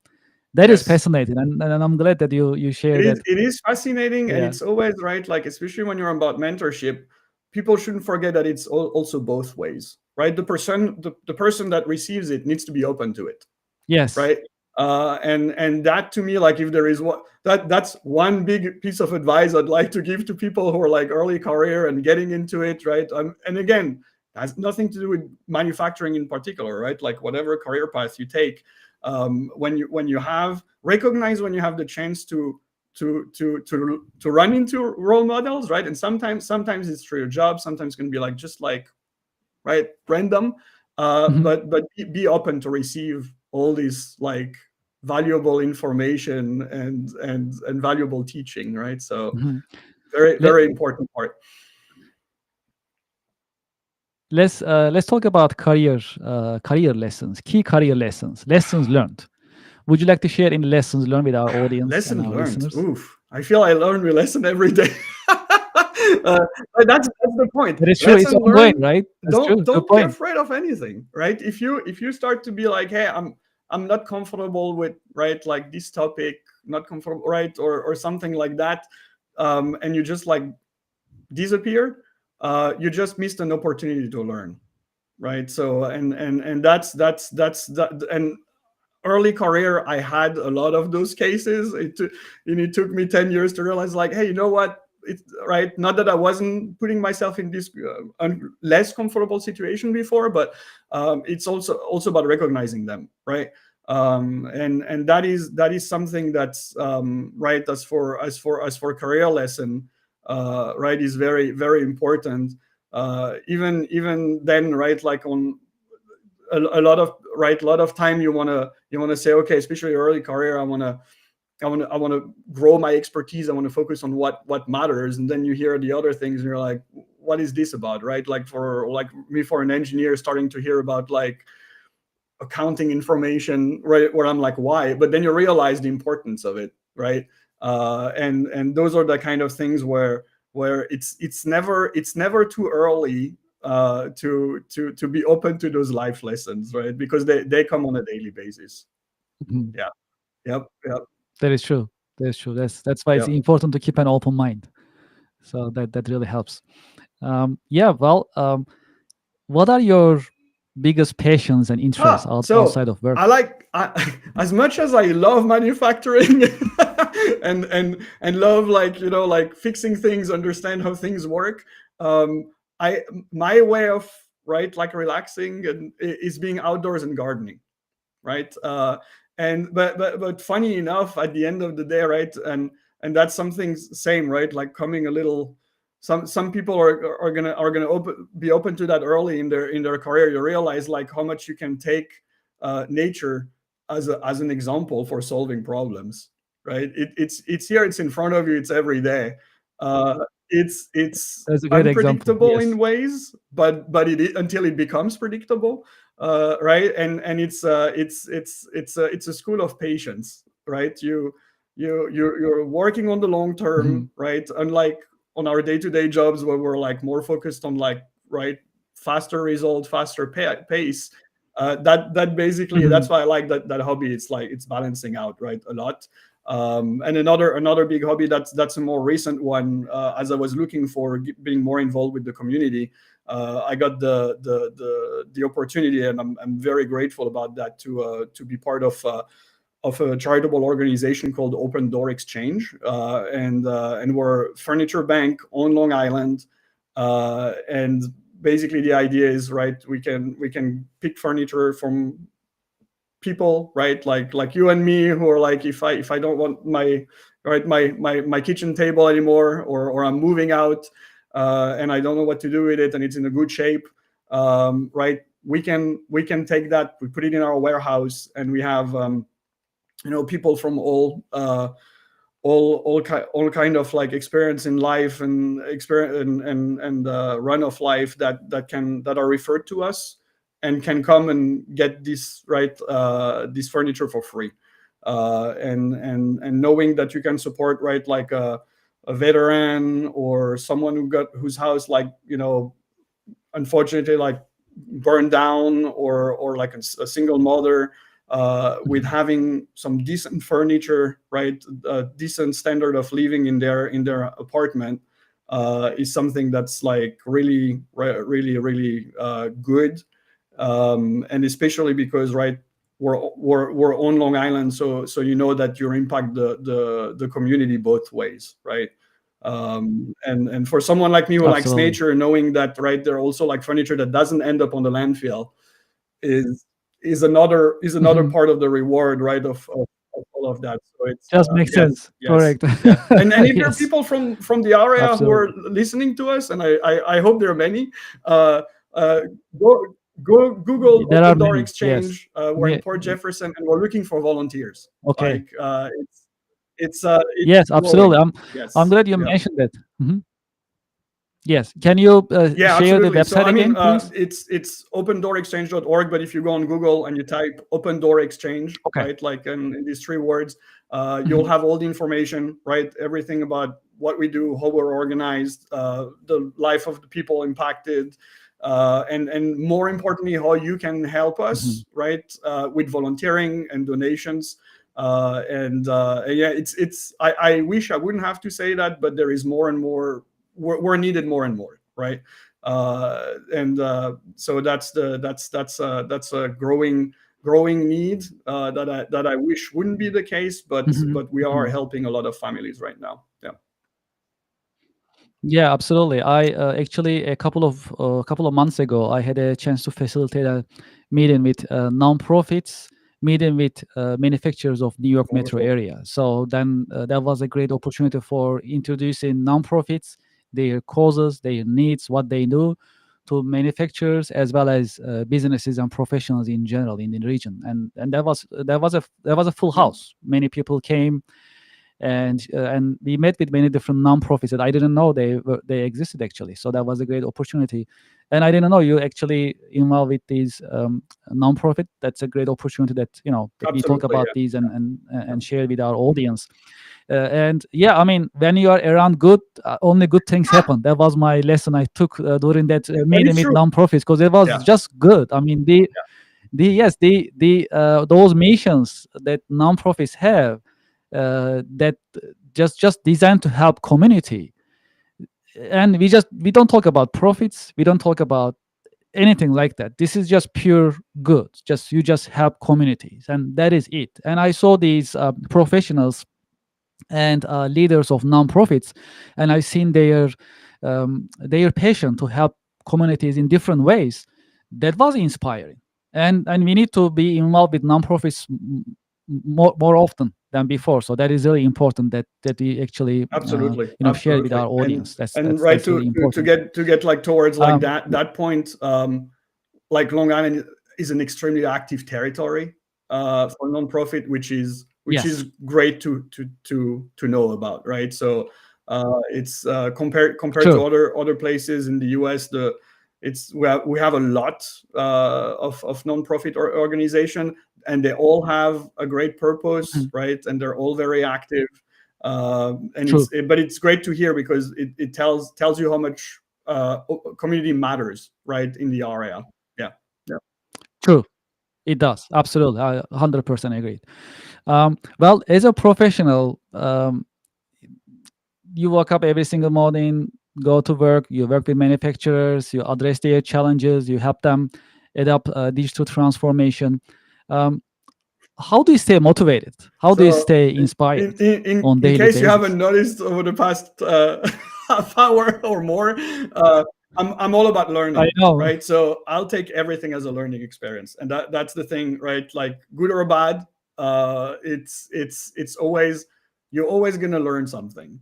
[SPEAKER 1] That is
[SPEAKER 2] Yes.
[SPEAKER 1] fascinating, and I'm glad that you
[SPEAKER 2] It
[SPEAKER 1] share
[SPEAKER 2] is
[SPEAKER 1] that.
[SPEAKER 2] it is fascinating, and
[SPEAKER 1] Yeah.
[SPEAKER 2] it's always right, like especially when you're about mentorship, people shouldn't forget that it's also both ways, right? The person that receives it needs to be open to it,
[SPEAKER 1] Yes.
[SPEAKER 2] right? And that to me, like if there is what that's one big piece of advice I'd like to give to people who are like early career and getting into it, right? And again, has nothing to do with manufacturing in particular, right? Like whatever career path you take, when you have recognize when you have the chance to run into role models, right? And sometimes it's through your job, sometimes it can be like just like right random,
[SPEAKER 1] Mhm.
[SPEAKER 2] but be open to receive all these like valuable information and valuable teaching, right? So
[SPEAKER 1] Mhm.
[SPEAKER 2] very
[SPEAKER 1] Let,
[SPEAKER 2] very important part.
[SPEAKER 1] let's talk about career lessons, key career lessons learned. Would you like to share any lessons learned with our audience and
[SPEAKER 2] Lesson
[SPEAKER 1] our
[SPEAKER 2] learned.
[SPEAKER 1] listeners?
[SPEAKER 2] Oof. I feel I learn a lesson every day. But that's the point.
[SPEAKER 1] That is true. It's
[SPEAKER 2] Lesson
[SPEAKER 1] ongoing,
[SPEAKER 2] learned.
[SPEAKER 1] right? That's
[SPEAKER 2] Don't
[SPEAKER 1] true. Good
[SPEAKER 2] don't be
[SPEAKER 1] point.
[SPEAKER 2] afraid of anything, right? If you start to be like, hey, I'm not comfortable with right like this topic, not comfortable, right, or something like that, and you just like disappear, you just missed an opportunity to learn, right? So and that's that. And early career, I had a lot of those cases. It took me 10 years to realize like, hey, you know what, it's right, not that I wasn't putting myself in this less comfortable situation before, but it's also about recognizing them, right? And that is something that's right, as for career lesson, right, is very very important. Even then, right, like on a lot of right, a lot of time you want to say, okay, especially early career, I want to grow my expertise, I want to focus on what matters, and then you hear the other things and you're like, what is this about, right? Like for like me, for an engineer, starting to hear about like accounting information, right, where I'm like, why? But then you realize the importance of it, right? And those are the kind of things where it's never too early to be open to those life lessons, right? Because they come on a daily basis.
[SPEAKER 1] Mhm.
[SPEAKER 2] Yeah. Yep. Yep.
[SPEAKER 1] That is true. That is true. That's why it's
[SPEAKER 2] Yep.
[SPEAKER 1] important to keep an open mind. So that really helps. Yeah. Well, what are your biggest passions and interests
[SPEAKER 2] So
[SPEAKER 1] outside of work?
[SPEAKER 2] as much as I love manufacturing and love like like fixing things, understand how things work. I My way of right like relaxing and is being outdoors and gardening, right? And but funny enough, at the end of the day, right, and that's something same, right? Like coming a little. Some people are gonna be open to that early in their career. You realize like how much you can take nature as an example for solving problems, right? It's here, it's in front of you, it's every day. Uh, it's
[SPEAKER 1] That's a great example.
[SPEAKER 2] unpredictable in
[SPEAKER 1] Yes.
[SPEAKER 2] ways, but until it becomes predictable, right? And it's a school of patience, right? You're working on the long
[SPEAKER 1] Mhm.
[SPEAKER 2] term, right? Unlike on our day-to-day jobs where we're like more focused on like right faster result, faster pace. That basically, that's
[SPEAKER 1] Mhm.
[SPEAKER 2] why I like that hobby. It's like it's balancing out right a lot. And another big hobby that's a more recent one. As I was looking for being more involved with the community, I got the opportunity, and I'm very grateful about that, to be part of a charitable organization called Open Door Exchange, and we're a furniture bank on Long Island, and basically the idea is right, we can pick furniture from people, right, like you and me, who are like, if I don't want my kitchen table anymore, or I'm moving out, and I don't know what to do with it, and it's in a good shape, right, we can take that, we put it in our warehouse, and we have people from all kind of like experience in life and experience and run of life that are referred to us, and can come and get this furniture for free, and knowing that you can support right like a veteran, or someone whose house, like unfortunately, like burned down, or like a single mother, with
[SPEAKER 1] Mhm.
[SPEAKER 2] having some decent furniture, right, a decent standard of living in their apartment, is something that's like really really really good, and especially because right. we're on Long Island, so you know that you impact the community both ways, right? And for someone like me who likes
[SPEAKER 1] Absolutely.
[SPEAKER 2] nature, knowing that, right, there are also like furniture that doesn't end up on the landfill is is another
[SPEAKER 1] Mhm.
[SPEAKER 2] part of the reward, right, of all of that. So it's
[SPEAKER 1] Just makes
[SPEAKER 2] yes,
[SPEAKER 1] sense.
[SPEAKER 2] yes,
[SPEAKER 1] Correct.
[SPEAKER 2] yeah. And if there are
[SPEAKER 1] Yes,
[SPEAKER 2] people from the area who are
[SPEAKER 1] absolutely.
[SPEAKER 2] listening to us, and I hope there are many, uh, uh, go Google
[SPEAKER 1] There are
[SPEAKER 2] Open Door
[SPEAKER 1] many. Yes.
[SPEAKER 2] Exchange. We're in
[SPEAKER 1] Me-
[SPEAKER 2] Port Jefferson, and we're looking for volunteers.
[SPEAKER 1] Okay.
[SPEAKER 2] Like it's
[SPEAKER 1] Yes, absolutely.
[SPEAKER 2] growing.
[SPEAKER 1] I'm
[SPEAKER 2] Yes,
[SPEAKER 1] glad you
[SPEAKER 2] yeah.
[SPEAKER 1] mentioned that. Mhm. Yes. Can you
[SPEAKER 2] Yeah,
[SPEAKER 1] share the
[SPEAKER 2] absolutely. So
[SPEAKER 1] website
[SPEAKER 2] I mean,
[SPEAKER 1] again, please?
[SPEAKER 2] it's opendoorexchange.org, but if you go on Google and you type Open Door Exchange,
[SPEAKER 1] Okay.
[SPEAKER 2] right, like in these three words, you'll
[SPEAKER 1] Mhm.
[SPEAKER 2] have all the information, right? Everything about what we do, how we're organized, the life of the people impacted, and more importantly, how you can help
[SPEAKER 1] Mhm.
[SPEAKER 2] us, right, with volunteering and donations. And yeah, I wish I wouldn't have to say that, but there is more and more, we're needed more and more, right? And So that's a growing need, that I wish wouldn't be the case, but
[SPEAKER 1] Mhm.
[SPEAKER 2] but we are
[SPEAKER 1] Mhm.
[SPEAKER 2] helping a lot of families right now. Yeah.
[SPEAKER 1] Yeah, absolutely. I actually a couple of months ago, I had a chance to facilitate a meeting with nonprofits, meeting with manufacturers of New York metro
[SPEAKER 2] Wonderful.
[SPEAKER 1] area. So then that was a great opportunity for introducing nonprofits, their causes, their needs, what they do, to manufacturers as well as businesses and professionals in general in the region. And that was a full
[SPEAKER 2] Yeah.
[SPEAKER 1] house. Many people came, and we met with many different nonprofits that I didn't know they existed actually. So that was a great opportunity, and I didn't know you actually involved with these nonprofit. That's a great opportunity that that we talk
[SPEAKER 2] Absolutely.
[SPEAKER 1] about
[SPEAKER 2] Yeah.
[SPEAKER 1] these and and
[SPEAKER 2] Yeah.
[SPEAKER 1] and share with our audience. And yeah, I mean, when you are around good, only good things happen. That was my lesson I took during that
[SPEAKER 2] And
[SPEAKER 1] meeting
[SPEAKER 2] it's
[SPEAKER 1] with
[SPEAKER 2] true.
[SPEAKER 1] nonprofits, because it was
[SPEAKER 2] Yeah.
[SPEAKER 1] just good. I mean, the those missions that nonprofits have, that just designed to help community, and we don't talk about profits, we don't talk about anything like that. This is just pure good, just you just help communities, and that is it. And I saw these professionals and leaders of nonprofits, and I've seen their passion to help communities in different ways. That was inspiring, and we need to be involved with nonprofits more often than before. So that is really important that we actually
[SPEAKER 2] Absolutely.
[SPEAKER 1] share with
[SPEAKER 2] Absolutely.
[SPEAKER 1] our
[SPEAKER 2] and
[SPEAKER 1] audience. That's
[SPEAKER 2] and
[SPEAKER 1] that's
[SPEAKER 2] right,
[SPEAKER 1] that's
[SPEAKER 2] to
[SPEAKER 1] really
[SPEAKER 2] to, to
[SPEAKER 1] important.
[SPEAKER 2] get to get like towards like
[SPEAKER 1] Um,
[SPEAKER 2] that point, like Long Island is an extremely active territory, for nonprofit, which is
[SPEAKER 1] yes,
[SPEAKER 2] great to know about, right? So it's compared to
[SPEAKER 1] true.
[SPEAKER 2] other places in the U.S. We have a lot of nonprofit organization, and they all have a great purpose,
[SPEAKER 1] Mhm.
[SPEAKER 2] right? And they're all very active. And
[SPEAKER 1] True,
[SPEAKER 2] but it's great to hear, because it tells you how much community matters, right, in the area. Yeah. Yeah.
[SPEAKER 1] true. It does, absolutely. I 100% agree. Well, as a professional, you wake up every single morning, go to work, you work with manufacturers, you address their challenges, you help them adopt digital transformation. Um, how do you stay motivated? How do you
[SPEAKER 2] So
[SPEAKER 1] stay
[SPEAKER 2] in
[SPEAKER 1] inspired
[SPEAKER 2] in in,
[SPEAKER 1] on
[SPEAKER 2] in
[SPEAKER 1] daily
[SPEAKER 2] case you haven't
[SPEAKER 1] basis?
[SPEAKER 2] noticed over the past half hour or more, I'm all about
[SPEAKER 1] I
[SPEAKER 2] learning,
[SPEAKER 1] know.
[SPEAKER 2] right? So I'll take everything as a learning experience, and that's the thing, right? Like good or bad, it's always, you're always gonna learn something,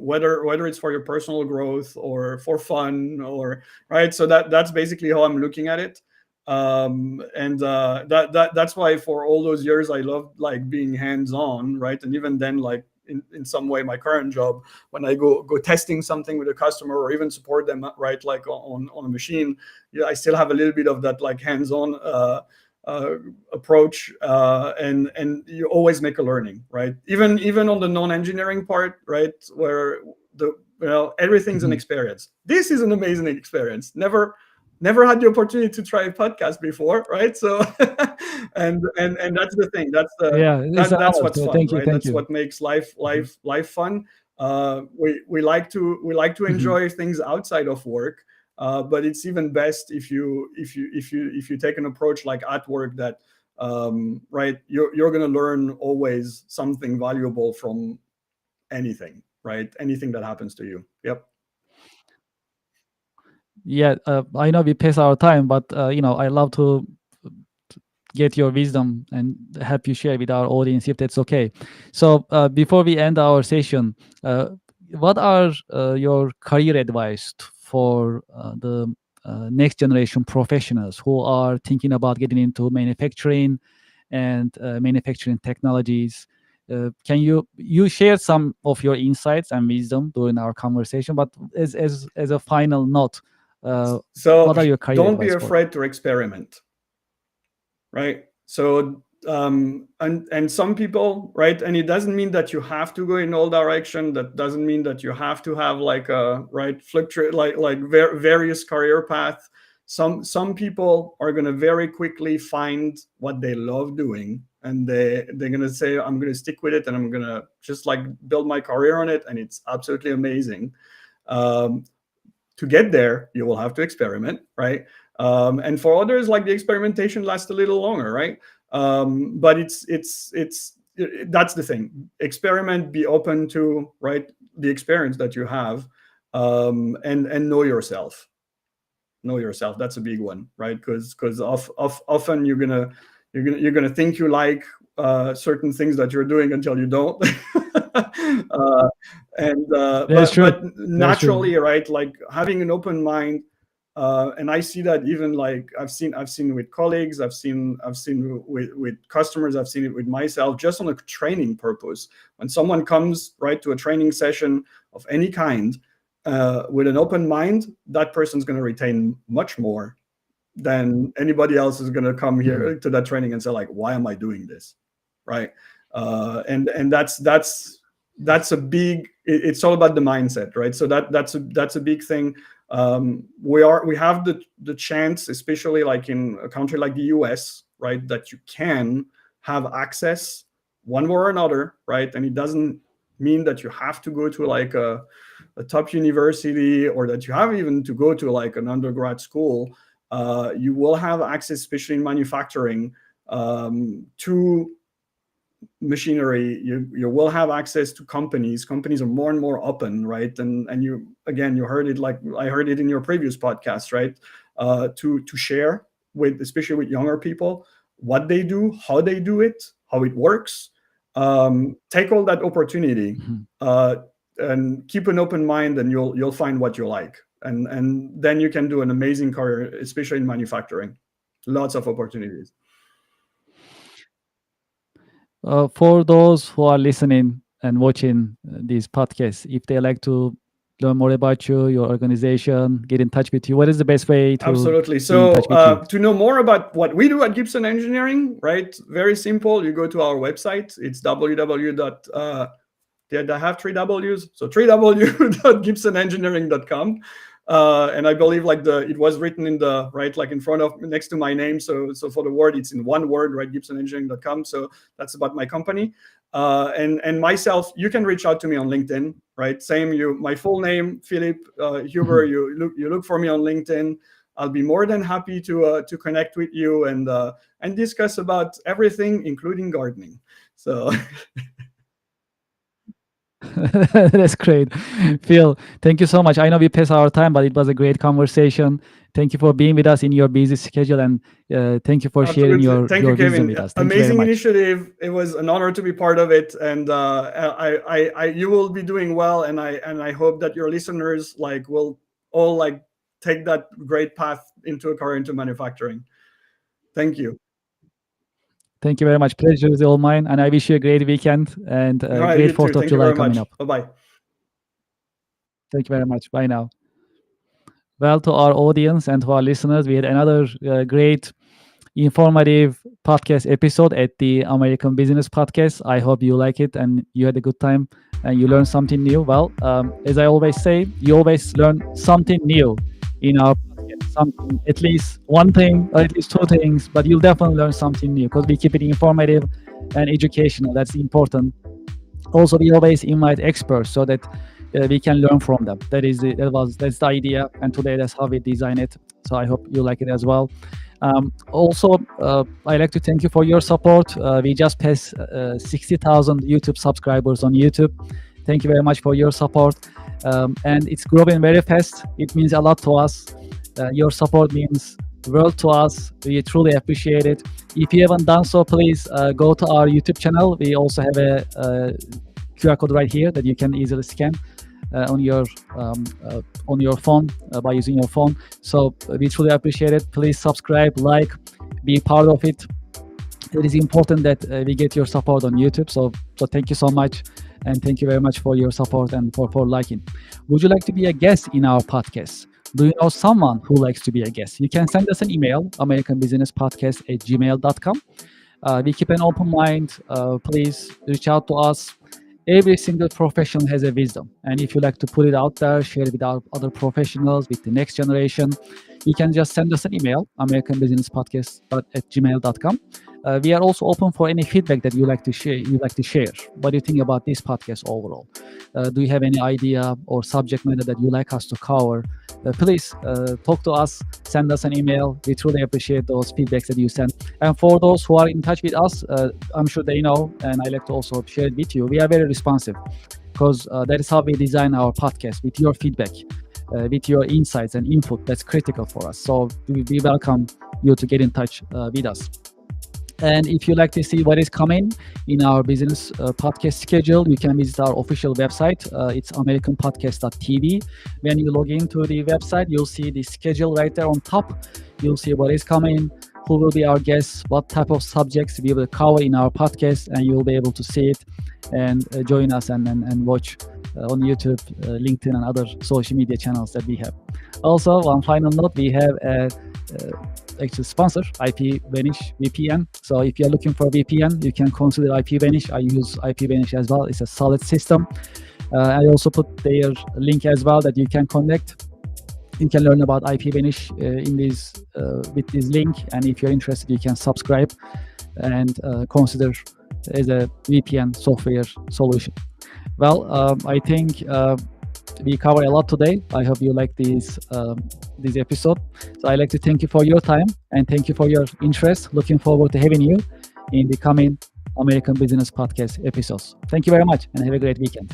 [SPEAKER 2] whether it's for your personal growth or for fun, or right. So that's basically how I'm looking at it. And that's why for all those years I loved like being hands on, right? And even then, like in some way, my current job, when I go testing something with a customer or even support them, right, like on a machine, yeah, I still have a little bit of that like hands on uh, approach, and you always make a learning, right? Even on the non-engineering part, right, where the everything's an
[SPEAKER 1] Mhm.
[SPEAKER 2] experience. This is an amazing experience. Never had the opportunity to try a podcast before, right? So and that's the thing,
[SPEAKER 1] Yeah, it's an
[SPEAKER 2] that's
[SPEAKER 1] honor.
[SPEAKER 2] what's
[SPEAKER 1] So
[SPEAKER 2] fun,
[SPEAKER 1] thank you,
[SPEAKER 2] right?
[SPEAKER 1] thank
[SPEAKER 2] That's
[SPEAKER 1] you.
[SPEAKER 2] what makes life
[SPEAKER 1] Mhm.
[SPEAKER 2] life life fun. We like to
[SPEAKER 1] Mhm.
[SPEAKER 2] enjoy things outside of work, but it's even best if you take an approach like at work, that right? You're going to learn always something valuable from anything, right? Anything that happens to you. Yep.
[SPEAKER 1] Yeah, I know we pass our time, but I love to get your wisdom and help you share with our audience if that's okay. So before we end our session, what are your career advice for the next generation professionals who are thinking about getting into manufacturing and manufacturing technologies? Can you share some of your insights and wisdom during our conversation? But as a final note,
[SPEAKER 2] So
[SPEAKER 1] what are your career
[SPEAKER 2] don't be
[SPEAKER 1] advice for them?
[SPEAKER 2] afraid to experiment, right? So and some people, right, and it doesn't mean that you have to go in all direction. That doesn't mean that you have to have like a right fluctuate various career path. Some people are going to very quickly find what they love doing, and they're going to say, I'm going to stick with it, and I'm going to just like build my career on it, and it's absolutely amazing. To get there, you will have to experiment, right? And for others, like the experimentation lasts a little longer, right? But that's the thing. Experiment, be open to right the experience that you have, and know yourself. Know yourself. That's a big one, right? Because often you're gonna think you like certain things that you're doing until you don't. uh, and
[SPEAKER 1] That's true.
[SPEAKER 2] but
[SPEAKER 1] That's true.
[SPEAKER 2] naturally, right, like having an open mind, and I see that even like I've seen with colleagues, I've seen with customers, I've seen it with myself, just on a training purpose. When someone comes right to a training session of any kind, with an open mind, that person's going to retain much more than anybody else is going to come here to that training and say like, why am I doing this, right? And that's a big. It's all about the mindset, right? So that's a big thing. We have the chance, especially like in a country like the US, right, that you can have access one way or another, right? And it doesn't mean that you have to go to like a top university, or that you have even to go to like an undergrad school. You will have access, especially in manufacturing, to machinery. You will have access to companies. Companies are more and more open, right? And you, again, you heard it, like I heard it in your previous podcast, right? To share with, especially with younger people, what they do, how they do it, how it works. Take all that opportunity, and keep an open mind, and you'll find what you like, and then you can do an amazing career, especially in manufacturing. Lots of opportunities.
[SPEAKER 1] For those who are listening and watching these podcasts, if they like to learn more about you, your organization, get in touch with you, what is the best way to
[SPEAKER 2] Absolutely.
[SPEAKER 1] be in
[SPEAKER 2] So
[SPEAKER 1] touch with you?
[SPEAKER 2] to know more about what we do at Gibson Engineering, right? Very simple. You go to our website. It's www. I have three W's. So www.gibsonengineering.com. And I believe like it was written in the right, like in front of, next to my name. So for the word, it's in one word, right? Gibsonengineering.com. So that's about my company. And myself, you can reach out to me on LinkedIn, right? Same, my full name, Philip Huber. You look for me on LinkedIn. I'll be more than happy to connect with you and discuss about everything, including gardening. So.
[SPEAKER 1] That's great. Phil, thank you so much. I know we passed our time, but it was a great conversation. Thank you for being with us in your busy schedule, and thank you for sharing
[SPEAKER 2] Absolutely. Thank you,
[SPEAKER 1] your wisdom
[SPEAKER 2] Kevin.
[SPEAKER 1] with us. Thank you very
[SPEAKER 2] Amazing
[SPEAKER 1] much.
[SPEAKER 2] initiative. It was an honor to be part of it, and you will be doing well, and I hope that your listeners like will all like take that great path into a career into manufacturing. Thank you.
[SPEAKER 1] Thank you very much. Pleasure is all mine, and I wish you a great weekend and
[SPEAKER 2] All
[SPEAKER 1] a
[SPEAKER 2] right,
[SPEAKER 1] great
[SPEAKER 2] you too.
[SPEAKER 1] 4th of
[SPEAKER 2] Thank you
[SPEAKER 1] July
[SPEAKER 2] very
[SPEAKER 1] coming
[SPEAKER 2] much.
[SPEAKER 1] up.
[SPEAKER 2] Bye bye.
[SPEAKER 1] Thank you very much. Bye now. Well, to our audience and to our listeners, we had another great, informative podcast episode at the American Business Podcast. I hope you like it and you had a good time and you learned something new. Well, as I always say, you always learn something new in our podcast. Something, at least one thing or at least two things, but you'll definitely learn something new because we keep it informative and educational. That's important. Also, we always invite experts so that we can learn from them. That's the idea, and today that's how we design it. So I hope you like it as well. Also, I like to thank you for your support. We just passed 60,000 YouTube subscribers on YouTube. Thank you very much for your support. And it's growing very fast. It means a lot to us. Your support means world to us. We truly appreciate it. If you haven't done so, please go to our YouTube channel. We also have a QR code right here that you can easily scan on your phone by using your phone. So we truly appreciate it. Please subscribe, like, be part of it. It is important that we get your support on YouTube. So thank you so much, and thank you very much for your support and for liking. Would you like to be a guest in our podcast? Do you know someone who likes to be a guest? You can send us an email, americanbusinesspodcast@gmail.com. We keep an open mind. Please reach out to us. Every single profession has a wisdom, and if you like to put it out there, share it with our other professionals, with the next generation, you can just send us an email, americanbusinesspodcast@gmail.com. We are also open for any feedback that you like to share. What do you think about this podcast overall? Do you have any idea or subject matter that you like us to cover? Please talk to us, send us an email. We truly appreciate those feedbacks that you send. And for those who are in touch with us, I'm sure they know, and I like to also share it with you. We are very responsive, because that is how we design our podcast, with your feedback, with your insights and input. That's critical for us. So we welcome you to get in touch with us. And if you like to see what is coming in our business podcast schedule, you can visit our official website. It's americanpodcast.tv. When you log into the website, you'll see the schedule right there on top. You'll see what is coming, who will be our guests, what type of subjects we will cover in our podcast, and you'll be able to see it and join us and watch on YouTube, LinkedIn, and other social media channels that we have. Also, one final note, we have a actual sponsor, IP Vanish VPN. So if you're looking for a VPN, you can consider IP Vanish. I use IP Vanish as well. It's a solid system. I also put their link as well that you can connect. You can learn about IP Vanish with this link. And if you're interested, you can subscribe and consider as a VPN software solution. Well, I think we cover a lot today. I hope you like this episode. So I'd like to thank you for your time and thank you for your interest. Looking forward to having you in the coming American Business Podcast episodes. Thank you very much and have a great weekend.